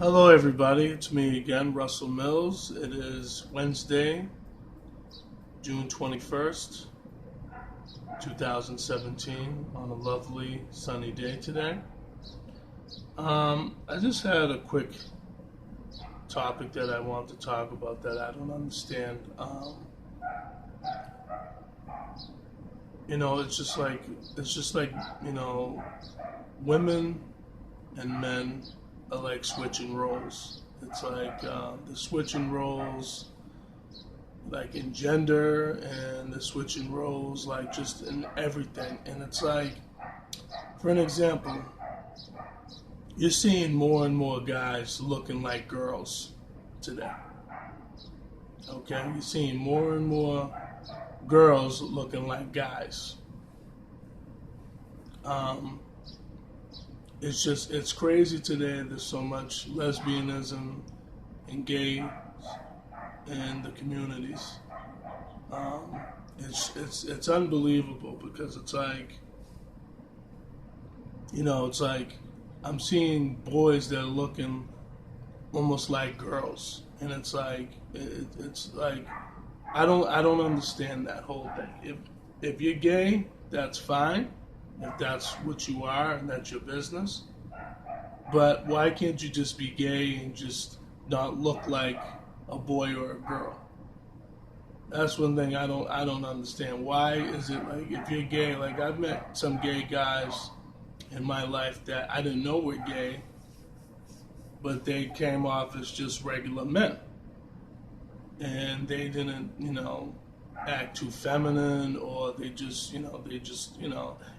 Hello, everybody. It's me again, Russell Mills. It is Wednesday, June 21st, 2017, on a lovely sunny day today. I just had a quick topic that I want to talk about that I don't understand. It's just like, you know, women and men are like switching roles. It's like the switching roles, like in gender, and the switching roles, like just in everything. And it's like, for an example, you're seeing more and more guys looking like girls today. Okay, you're seeing more and more girls looking like guys. Um, it's crazy today. There's so much lesbianism and gay in the communities. Um, it's unbelievable because it's like, it's like I'm seeing boys that are looking almost like girls, and it's like I don't understand that whole thing. If you're gay, that's fine. If that's what you are and that's your business. But why can't you just be gay and just not look like a boy or a girl? That's one thing I don't understand. Why is it like if you're gay? Like I've met some gay guys in my life that I didn't know were gay, but they came off as just regular men, and they didn't, act too feminine, or they just, and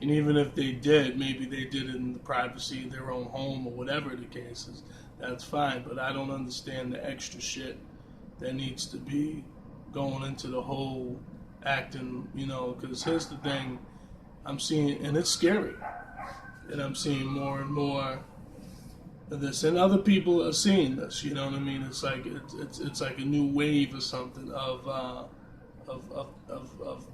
even if they did, maybe they did it in the privacy of their own home or whatever the case is. That's fine, but I don't understand the extra shit that needs to be going into the whole acting, because here's the thing I'm seeing, and it's scary, and I'm seeing more and more of this, and other people are seeing this. You know what I mean? It's like it's like a new wave or something of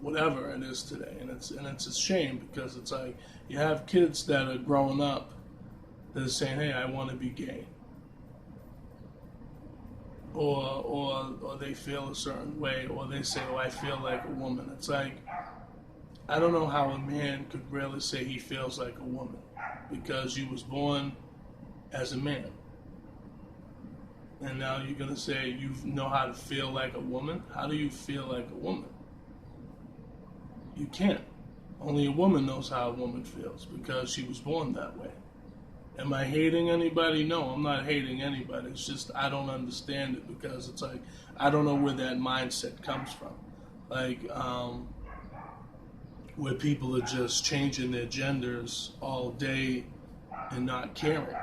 whatever it is today, and it's a shame because it's like you have kids that are growing up that are saying, "Hey, I want to be gay," or they feel a certain way, or they say, "Oh, I feel like a woman." It's like I don't know how a man could really say he feels like a woman because you was born as a man, and now you're gonna say you know how to feel like a woman. How do you feel like a woman? You can't. Only a woman knows how a woman feels because she was born that way. Am I hating anybody? No, I'm not hating anybody. It's just I don't understand it because it's like I don't know where that mindset comes from. Like where people are just changing their genders all day and not caring.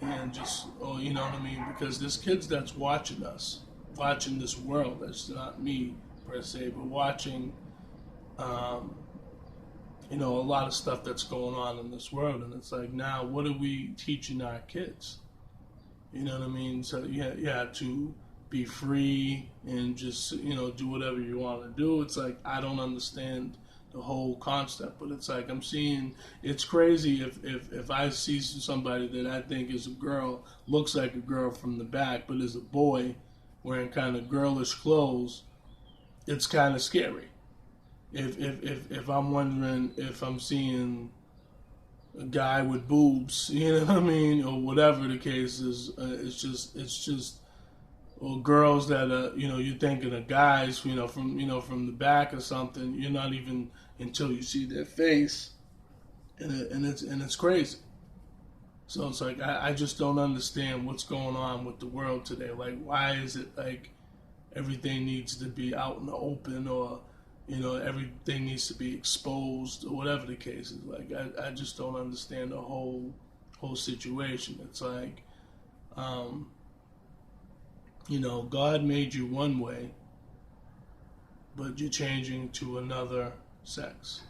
And just, oh, you know what I mean? Because there's kids that's watching us, watching this world. That's not me per se, but watching, um, a lot of stuff that's going on in this world. And it's like, now, what are we teaching our kids? You know what I mean? So yeah, to be free and just do whatever you want to do. It's like I don't understand the whole concept, but it's like I'm seeing. It's crazy if I see somebody that I think is a girl, looks like a girl from the back, but is a boy wearing kind of girlish clothes. It's kind of scary. If I'm wondering if I'm seeing a guy with boobs, you know what I mean, or whatever the case is. It's just, or girls that you're thinking of guys, from the back or something. You're not even until you see their face, and it's crazy. So it's like I just don't understand what's going on with the world today. Like, why is it like everything needs to be out in the open, or everything needs to be exposed, or whatever the case is. Like I just don't understand the whole situation. It's like God made you one way, but you're changing to another sex,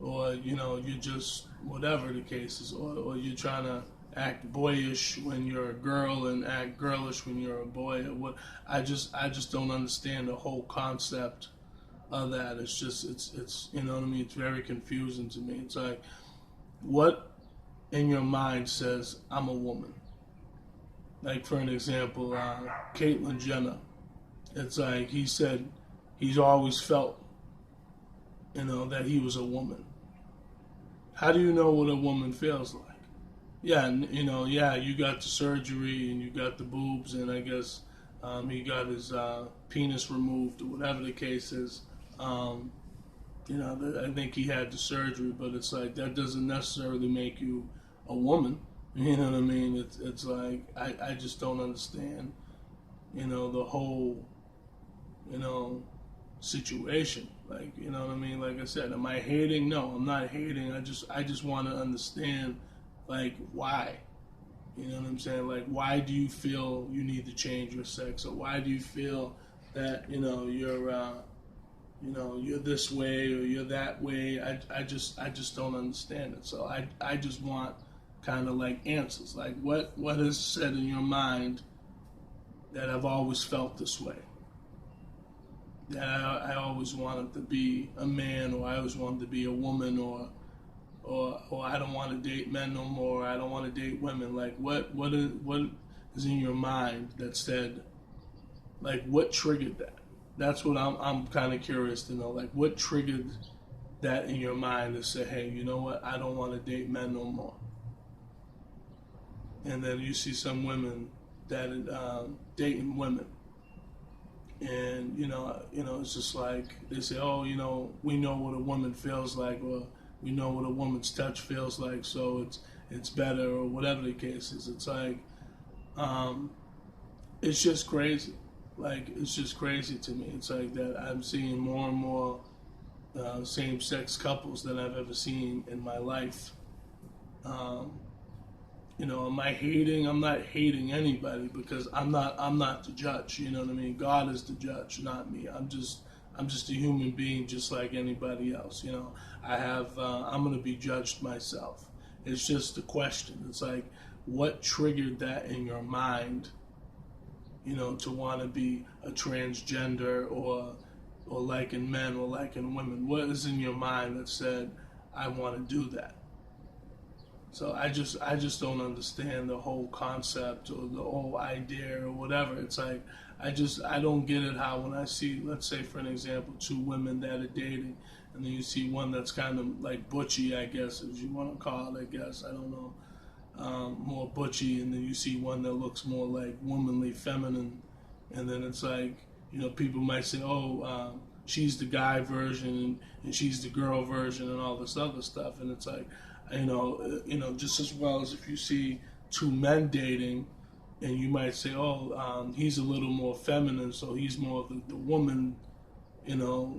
or you're just whatever the case is, or you're trying to act boyish when you're a girl and act girlish when you're a boy. Or what? I just don't understand the whole concept of that. It's just it's you know what I mean. It's very confusing to me. It's like what in your mind says I'm a woman. like for an example, Caitlyn Jenner. It's like he said he's always felt, that he was a woman. How do you know what a woman feels like? Yeah, yeah, you got the surgery and you got the boobs, and I guess he got his penis removed or whatever the case is. I think he had the surgery, but it's like that doesn't necessarily make you a woman. You know what I mean? It's like I just don't understand, the whole, situation. Like, you know what I mean? Like I said, am I hating? No, I'm not hating. I just want to understand, like, why. You know what I'm saying? Like, why do you feel you need to change your sex, or why do you feel that you're this way or you're that way? I just don't understand it. So I just want kind of like answers. Like, what is said in your mind that I've always felt this way? That I always wanted to be a man, or I always wanted to be a woman, or I don't want to date men no more. I don't want to date women. Like, what is in your mind that said, like, what triggered that? That's what I'm kind of curious to know. Like, what triggered that in your mind to say, hey, you know what? I don't want to date men no more. And then you see some women that dating women, and it's just like they say, oh, we know what a woman feels like, or we know what a woman's touch feels like, so it's better, or whatever the case is. It's like, it's just crazy. Like, it's just crazy to me. It's like that I'm seeing more and more same-sex couples than I've ever seen in my life. Am I hating? I'm not hating anybody, because I'm not the judge. You know what I mean? God is the judge, not me. I'm just a human being, just like anybody else. I'm gonna be judged myself. It's just a question. It's like, what triggered that in your mind? To want to be a transgender, or liking men or liking women. What is in your mind that said, I want to do that? So I just don't understand the whole concept or the whole idea or whatever. It's like I don't get it how when I see, let's say for an example, two women that are dating, and then you see one that's kind of like butchy, I guess, as you want to call it, I guess, I don't know, more butchy, and then you see one that looks more like womanly, feminine, and then it's like, people might say, oh, she's the guy version and she's the girl version and all this other stuff, and it's like, just as well as if you see two men dating, and you might say, oh, he's a little more feminine, so he's more of the woman,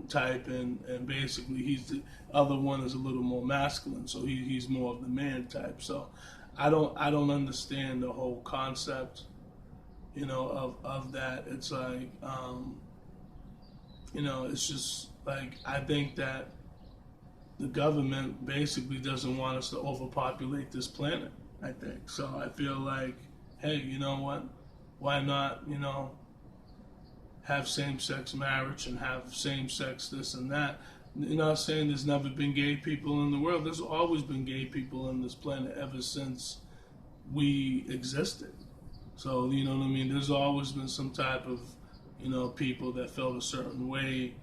type, and basically he's the other one is a little more masculine, so he's more of the man type. So I don't understand the whole concept, of that. It's like, it's just like, I think that the government basically doesn't want us to overpopulate this planet, I think. So I feel like, hey, you know what? Why not, have same-sex marriage and have same-sex this and that? You're not saying there's never been gay people in the world. There's always been gay people on this planet ever since we existed. So, you know what I mean? There's always been some type of, people that felt a certain way,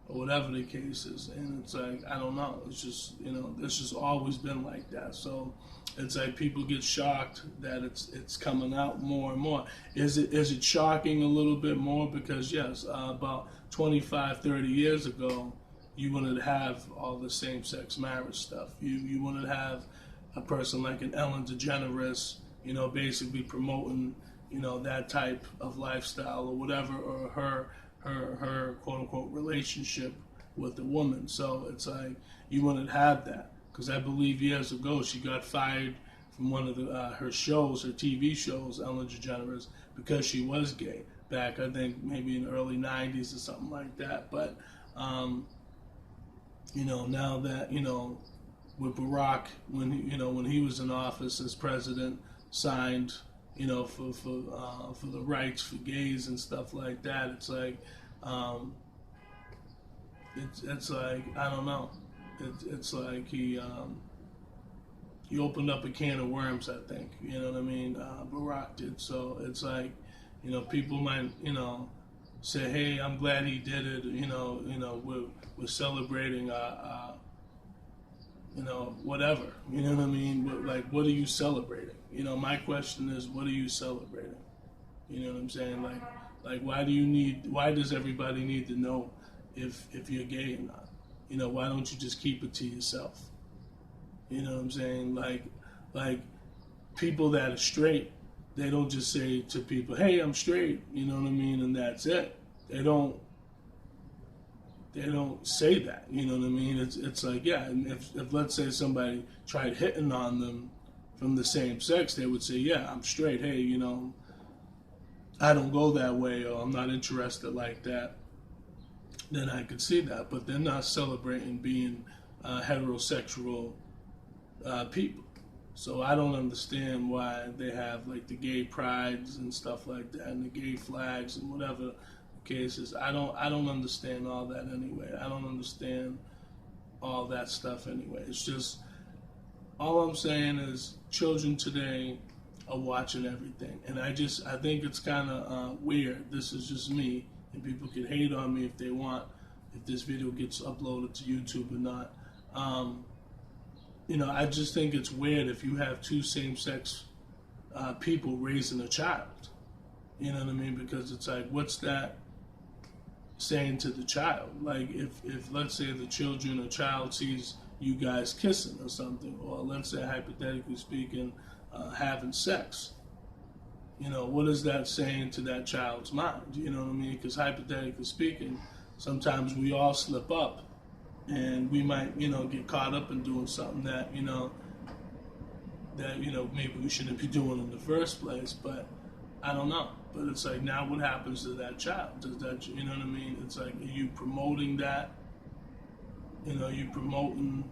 or whatever the case is. And it's like, I don't know. It's just, it's just always been like that. So it's like people get shocked that it's coming out more and more. Is it shocking a little bit more? Because yes, about 25, 30 years ago, you wouldn't have all the same-sex marriage stuff. You wouldn't have a person like an Ellen DeGeneres, basically promoting, that type of lifestyle or whatever, or her quote-unquote relationship with a woman. So it's like, you wouldn't have that. Because I believe years ago she got fired from one of her shows, her TV shows, Ellen DeGeneres, because she was gay. Back, I think, maybe in the early 90s or something like that. But, now that, with Barack, when he was in office as president, signed, for the rights for gays and stuff like that. It's like, it's like, I don't know. It's like he, he opened up a can of worms, I think. You know what I mean? Barack did. So it's like, people might, say, hey, I'm glad he did it. We're celebrating, whatever. You know what I mean? But like, what are you celebrating? My question is, what are you celebrating? You know what I'm saying? Like, why does everybody need to know if you're gay or not? Why don't you just keep it to yourself? You know what I'm saying? Like people that are straight, they don't just say to people, hey, I'm straight, you know what I mean? And that's it. They don't say that, you know what I mean? It's like, yeah, and if let's say somebody tried hitting on them from the same sex, they would say, yeah, I'm straight. Hey, I don't go that way, or I'm not interested like that. Then I could see that. But they're not celebrating being heterosexual people. So I don't understand why they have like the gay prides and stuff like that, and the gay flags and whatever cases. I don't understand all that anyway. I don't understand all that stuff anyway. It's just, all I'm saying is children today are watching everything, and I think it's kind of weird. This is just me, and people can hate on me if they want, if this video gets uploaded to YouTube or not. I just think it's weird if you have two same-sex people raising a child. You know what I mean? Because it's like, what's that saying to the child? Like, if let's say the child sees you guys kissing or something, or let's say, hypothetically speaking, having sex, what is that saying to that child's mind? You know what I mean? Because hypothetically speaking, sometimes we all slip up, and we might, get caught up in doing something that, maybe we shouldn't be doing in the first place. But I don't know. But it's like, now what happens to that child? Does that, you know what I mean? It's like, are you promoting that? You promoting,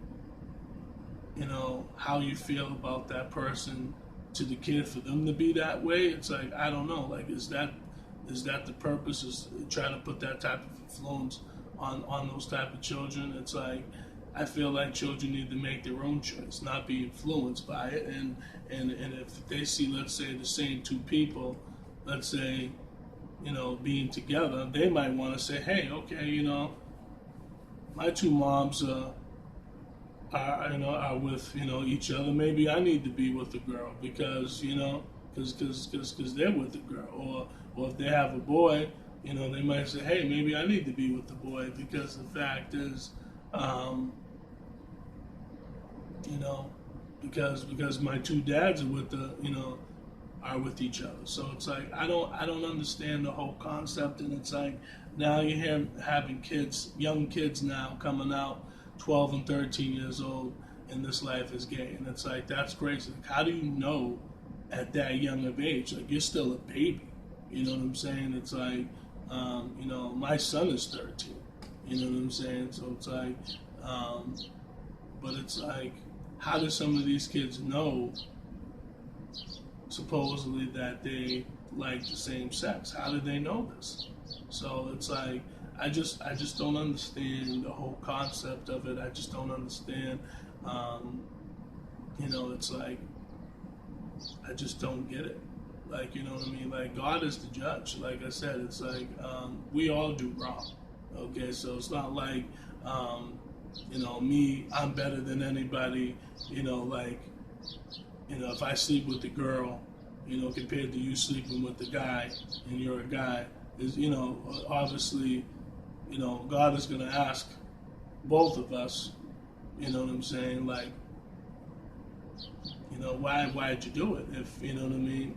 how you feel about that person to the kid for them to be that way? It's like, I don't know. Like, is that the purpose, is trying to put that type of influence on those type of children? It's like, I feel like children need to make their own choice, not be influenced by it. And if they see, let's say, the same two people, let's say, being together, they might want to say, hey, okay, my two moms are with, each other. Maybe I need to be with the girl because, because they're with the girl. Or if they have a boy, they might say, hey, maybe I need to be with the boy because the fact is, because my two dads are with are with each other. So it's like, I don't understand the whole concept. And it's like, now you're having young kids now coming out 12 and 13 years old, and this life is gay. And it's like, that's crazy. Like, how do you know at that young of age? Like, you're still a baby. You know what I'm saying? It's like, my son is 13. You know what I'm saying? So it's like, but it's like, how do some of these kids know, supposedly, that they like the same sex? How do they know this? So it's like, I just don't understand the whole concept of it. I just don't understand. It's like, I just don't get it. Like, you know what I mean? Like, God is the judge. Like I said, it's like, we all do wrong. Okay, so it's not like, me, I'm better than anybody. If I sleep with the girl, compared to you sleeping with the guy, and you're a guy, is, obviously, God is going to ask both of us, you know what I'm saying? Like, why'd you do it? If, you know what I mean?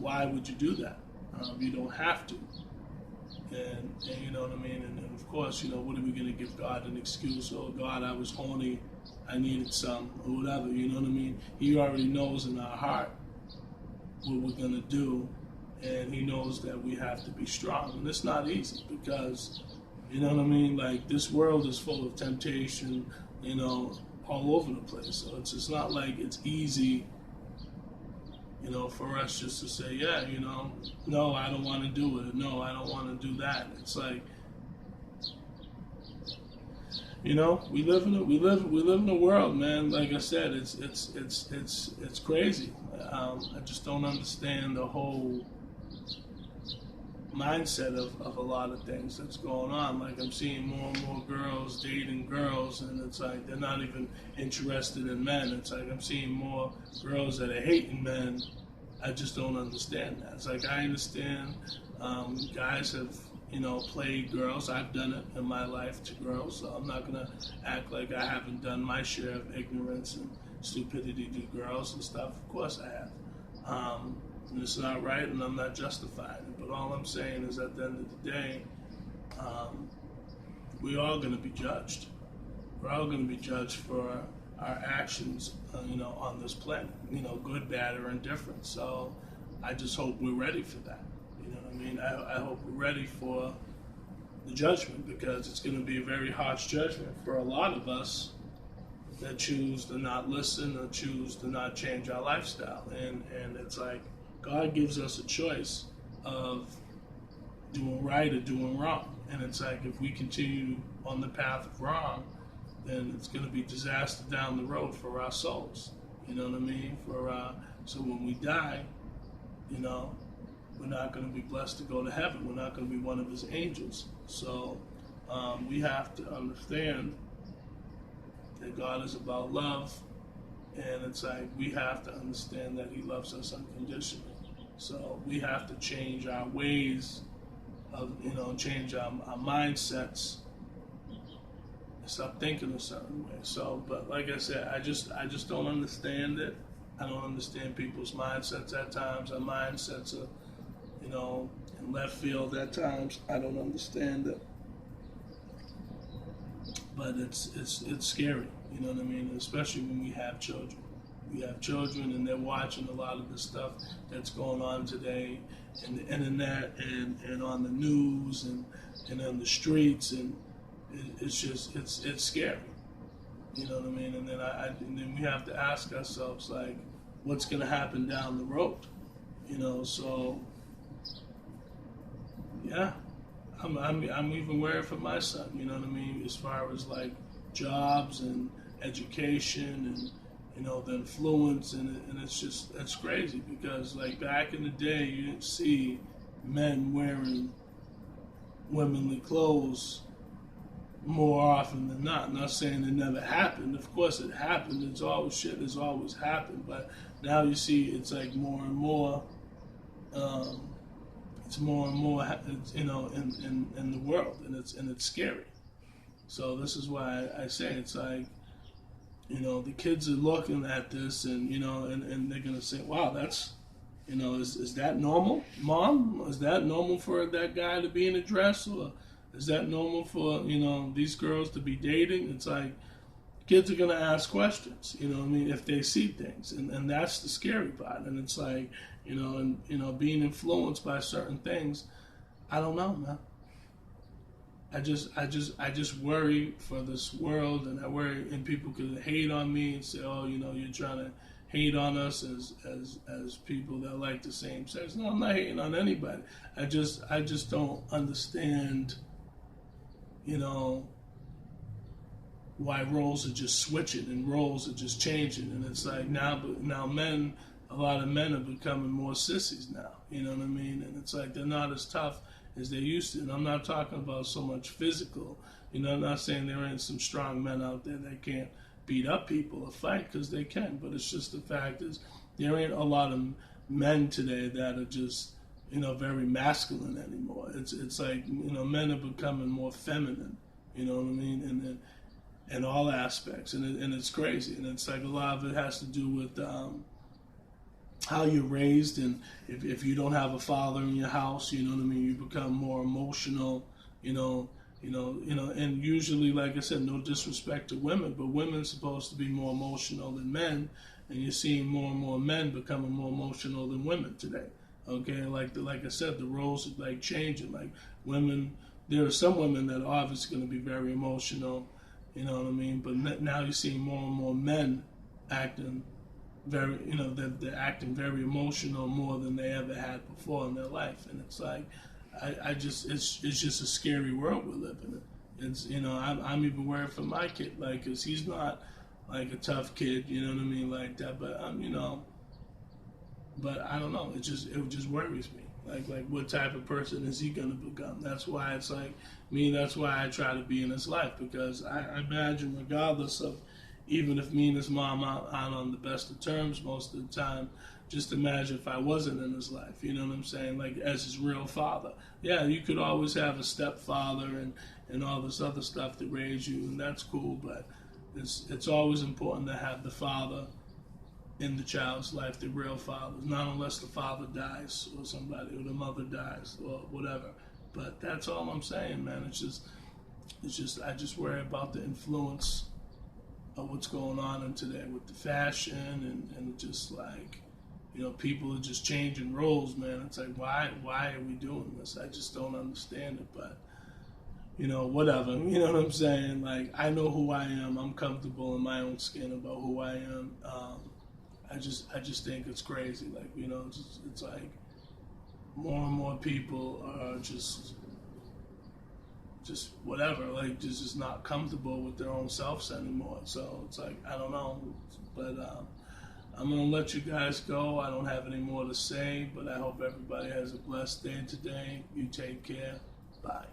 Why would you do that? You don't have to. And you know what I mean? And of course, what are we going to give God an excuse? Oh, God, I was horny, I needed some, or whatever, you know what I mean? He already knows in our heart what we're going to do, and he knows that we have to be strong. And it's not easy because, you know what I mean? Like, this world is full of temptation, all over the place. So it's just not like it's easy, for us just to say, yeah, no, I don't want to do it. No, I don't want to do that. It's like, we live in a world, man. Like I said, it's crazy. I just don't understand the whole mindset of a lot of things that's going on. Like I'm seeing more and more girls dating girls, and it's like they're not even interested in men. It's like I'm seeing more girls that are hating men. I just don't understand that. It's like I understand guys have played girls. I've done it in my life to girls, so I'm not gonna act like I haven't done my share of ignorance and stupidity to girls and stuff. Of course I have. And it's not right, and I'm not justifying it. But all I'm saying is, at the end of the day, we're all going to be judged. We're all going to be judged for our actions, on this planet. Good, bad, or indifferent. So I just hope we're ready for that. You know what I mean? I hope we're ready for the judgment, because it's going to be a very harsh judgment for a lot of us that choose to not listen or choose to not change our lifestyle. And it's like, God gives us a choice of doing right or doing wrong. And it's like, if we continue on the path of wrong, then it's going to be disaster down the road for our souls. You know what I mean? So when we die, we're not going to be blessed to go to heaven. We're not going to be one of his angels. So we have to understand that God is about love. And it's like, we have to understand that he loves us unconditionally. So we have to change our ways of, change our mindsets and stop thinking a certain way. So, but like I said, I just don't understand it. I don't understand people's mindsets at times. Our mindsets are, in left field at times. I don't understand it. But it's scary, you know what I mean? Especially when we have children. We have children, and they're watching a lot of the stuff that's going on today, and the internet, and on the news, and on the streets, and it's scary. You know what I mean? And then we have to ask ourselves, like, what's going to happen down the road? So yeah. I'm even worried for my son, you know what I mean, as far as like jobs and education and the influence, and it's crazy, because like back in the day you didn't see men wearing womanly clothes more often than not. I'm not saying it never happened. Of course it happened. It's always shit has always happened, but now you see it's like more and more. It's more and more, in the world, and it's scary. So this is why I say it's like, the kids are looking at this, and and they're gonna say, "Wow, that's, is that normal, Mom? Is that normal for that guy to be in a dress, or is that normal for these girls to be dating?" It's like, kids are gonna ask questions, if they see things, and that's the scary part. And it's like, being influenced by certain things. I don't know, man. I just worry for this world, and I worry, and people could hate on me and say, "Oh, you're trying to hate on us as people that like the same sex." No, I'm not hating on anybody. I just don't understand, why roles are just switching and roles are just changing. And it's like now a lot of men are becoming more sissies now, you know what I mean? And it's like they're not as tough as they used to. And I'm not talking about so much physical, I'm not saying there ain't some strong men out there that can't beat up people or fight, because they can, but it's just the fact is there ain't a lot of men today that are just, very masculine anymore. It's like, men are becoming more feminine, you know what I mean? And all aspects, and it's crazy. And it's like a lot of it has to do with how you're raised, and if you don't have a father in your house, you become more emotional, and usually, like I said, no disrespect to women, but women's supposed to be more emotional than men, and you're seeing more and more men becoming more emotional than women today. Okay, like I said, the roles are like changing. Like women, there are some women that are obviously going to be very emotional, you know what I mean? But now you're seeing more and more men acting very, they're acting very emotional more than they ever had before in their life. And it's like, it's just a scary world we live in. It's, I'm even worried for my kid, like, cause he's not like a tough kid, you know what I mean, like that. But but I don't know. It just worries me. Like what type of person is he gonna become? That's why it's like me. That's why I try to be in his life, because I imagine, regardless of, even if me and his mom aren't on the best of terms most of the time, just imagine if I wasn't in his life. You know what I'm saying? Like, as his real father. Yeah, you could always have a stepfather and all this other stuff to raise you, and that's cool. But it's always important to have the father in the child's life, the real father. Not unless the father dies, or somebody, or the mother dies, or whatever. But that's all I'm saying, man. I just worry about the influence of what's going on in today with the fashion, and just like, people are just changing roles, man. It's like, why are we doing this? I just don't understand it. But whatever. You know what I'm saying? Like, I know who I am. I'm comfortable in my own skin about who I am. I just think it's crazy. Like, it's like more and more people are just whatever, like just not comfortable with their own selves anymore. So it's like, I don't know, but I'm gonna let you guys go. I don't have any more to say, but I hope everybody has a blessed day today. You take care. Bye.